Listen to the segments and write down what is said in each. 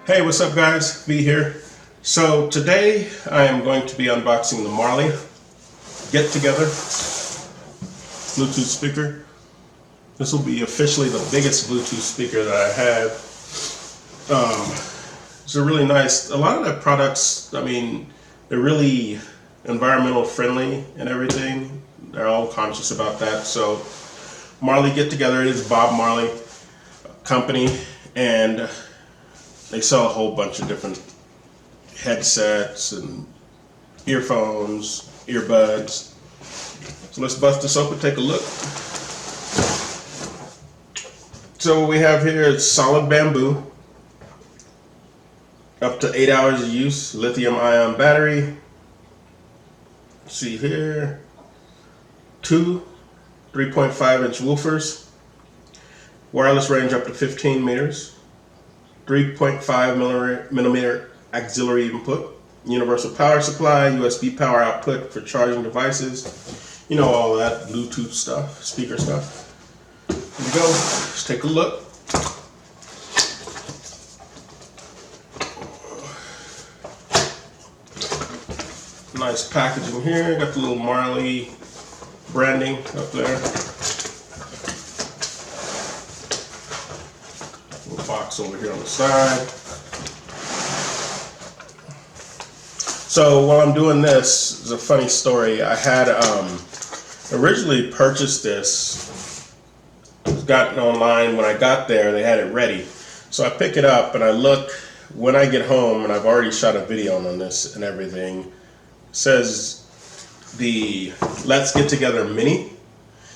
Hey, what's up guys? V here. So today I am going to be unboxing the Marley Get Together Bluetooth speaker. This will be officially the biggest Bluetooth speaker that I have. It's a really nice, a lot of the products, I mean, they're really environmental friendly and everything. They're all conscious about that. So Marley Get Together is Bob Marley company, and they sell a whole bunch of different headsets and earphones, earbuds. So let's bust this open, take a look. So what we have here is solid bamboo, up to 8 hours of use, lithium ion battery. See here, two 3.5-inch woofers, wireless range up to 15 meters. 3.5 millimeter auxiliary input, universal power supply, USB power output for charging devices, you know, all that Bluetooth stuff, speaker stuff. Here we go, let's take a look. Nice packaging here, got the little Marley branding up there. Box over here on the side. So while I'm doing this, is a funny story. I had originally purchased this, got it online. When I got there, they had it ready. So I pick it up and I look. When I get home, and I've already shot a video on this and everything, it says the Let's Get Together Mini.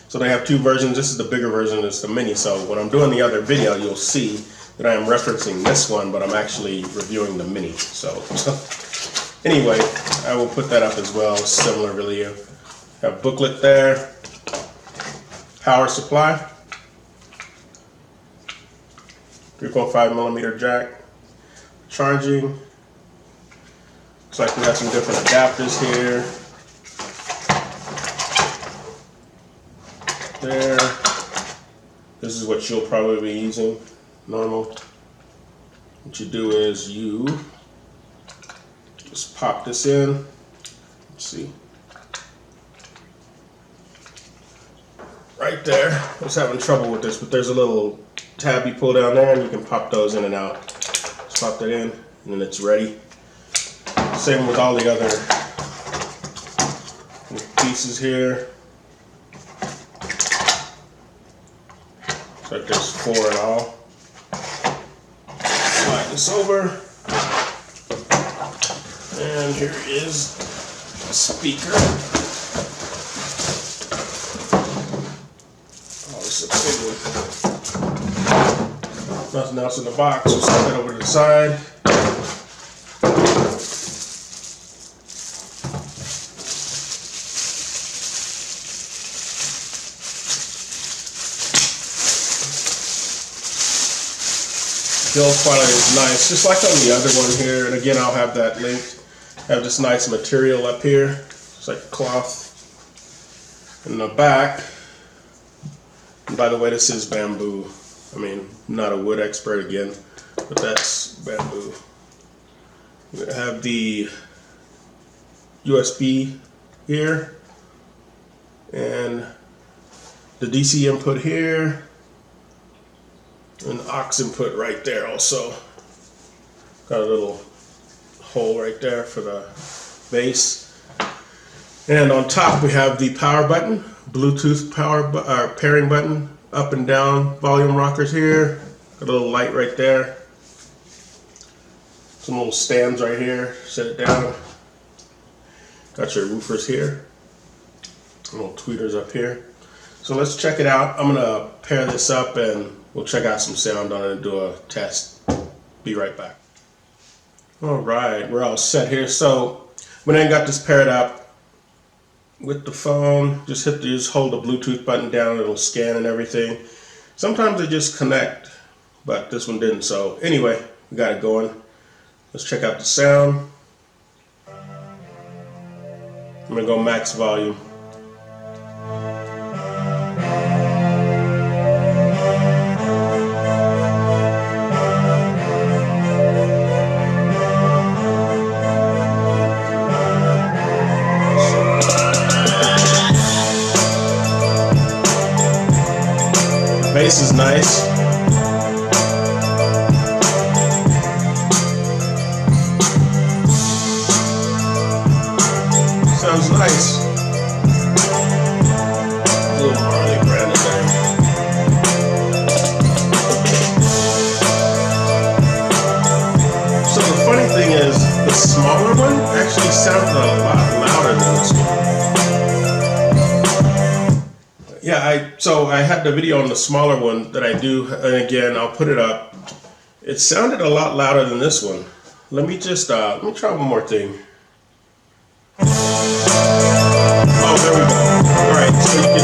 So they have two versions. This is the bigger version, it's the mini. So when I'm doing the other video, you'll see that I am referencing this one, but I'm actually reviewing the mini. So anyway, I will put that up as well, similar video. Have booklet there, power supply, 3.5 millimeter jack, charging. Looks like we have some different adapters here. There. This is what you'll probably be using. Normal. What you do is you just pop this in. Let's see. Right there. I was having trouble with this, but there's a little tab you pull down there and you can pop those in and out. Just pop that in and then it's ready. Same with all the other pieces here. Looks like there's 4 in all. Slide this over, and here is the speaker. Oh, it's a big one. Nothing else in the box, so set that over to the side. Build quality is nice, just like on the other one here. And again, I'll have that linked. I have this nice material up here. It's like cloth. In the back, and by the way, this is bamboo. I mean, not a wood expert again, but that's bamboo. We have the USB here, and the DC input here. An aux input right there also. Got a little hole right there for the bass. And on top we have the power button, Bluetooth pairing button, up and down volume rockers here. Got a little light right there. Some little stands right here, set it down. Got your woofers here. Little tweeters up here. So let's check it out. I'm gonna pair this up and we'll check out some sound on it and do a test. Be right back. All right, we're all set here. So when I got this paired up with the phone, just hold the Bluetooth button down, it'll scan and everything. Sometimes they just connect, but this one didn't. So anyway, we got it going. Let's check out the sound. I'm gonna go max volume. Bass is nice. Sounds nice. A little Marley brand in there. So the funny thing is, the smaller one actually sounded a lot louder than this one. Yeah, so I had the video on the smaller one that I do, and again, I'll put it up. It sounded a lot louder than this one. Let me try one more thing. Oh, there we go. All right, so you can,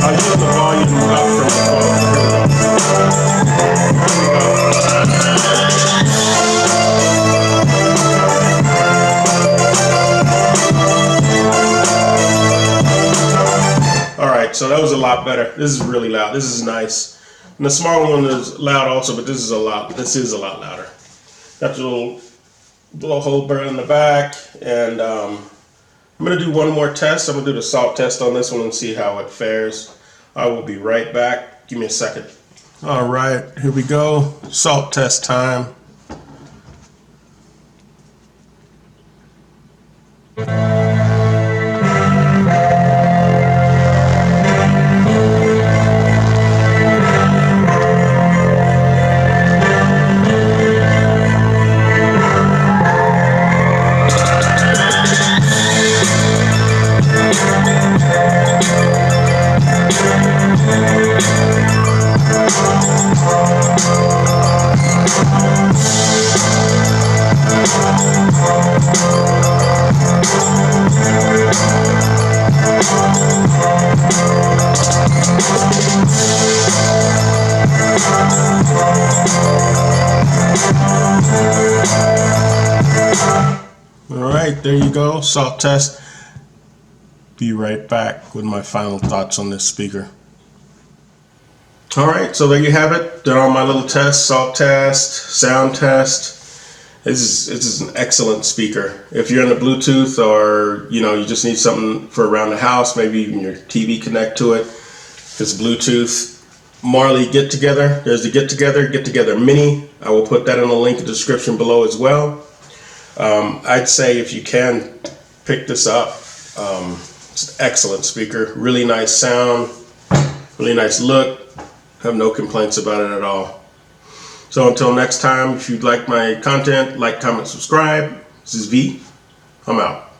I'll use the volume up from the phone. Here we go. All right, so that was a lot better. This is really loud. This is nice. And the smaller one is loud also, but this is a lot louder. Got the little blowhole burn in the back, and I'm gonna do one more test. I'm gonna do the salt test on this one and see how it fares. I will be right back. Give me a second. All right, here we go. Salt test time. All right, there you go, salt test. Be right back with my final thoughts on this speaker. All right, so there you have it. Done all my little tests, salt test, sound test. This is an excellent speaker. If you're into Bluetooth, or you just need something for around the house, maybe even your TV connect to it. It's Bluetooth. Marley Get Together. There's the Get Together Mini. I will put that in the link in the description below as well. I'd say if you can, pick this up. It's an excellent speaker. Really nice sound. Really nice look. Have no complaints about it at all. So until next time, if you'd like my content, like, comment, subscribe. This is V. I'm out.